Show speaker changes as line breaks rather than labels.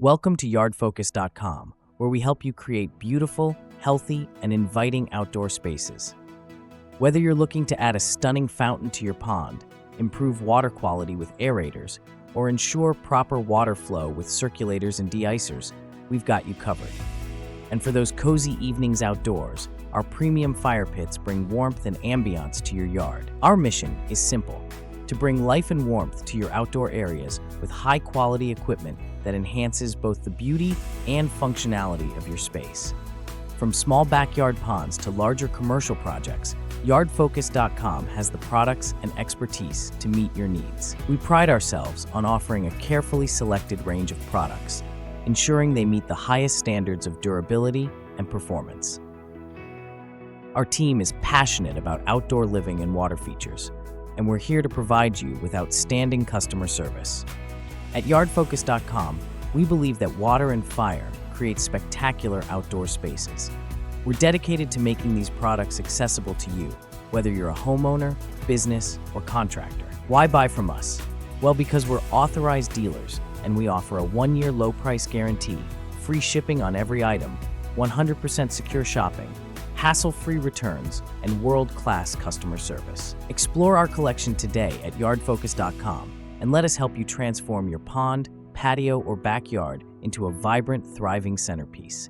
Welcome to yardfocus.com, where we help you create beautiful, healthy, and inviting outdoor spaces. Whether you're looking to add a stunning fountain to your pond, improve water quality with aerators, or ensure proper water flow with circulators and de-icers, we've got you covered. And for those cozy evenings outdoors, our premium fire pits bring warmth and ambiance to your yard. Our mission is simple: to bring life and warmth to your outdoor areas with high-quality equipment that enhances both the beauty and functionality of your space. From small backyard ponds to larger commercial projects, yardfocus.com has the products and expertise to meet your needs. We pride ourselves on offering a carefully selected range of products, ensuring they meet the highest standards of durability and performance. Our team is passionate about outdoor living and water features, and we're here to provide you with outstanding customer service. At yardfocus.com, we believe that water and fire create spectacular outdoor spaces. We're dedicated to making these products accessible to you, whether you're a homeowner, business, or contractor. Why buy from us? Well, because we're authorized dealers, and we offer a 1-year low price guarantee, free shipping on every item, 100% secure shopping, hassle-free returns, and world-class customer service. Explore our collection today at yardfocus.com and let us help you transform your pond, patio, or backyard into a vibrant, thriving centerpiece.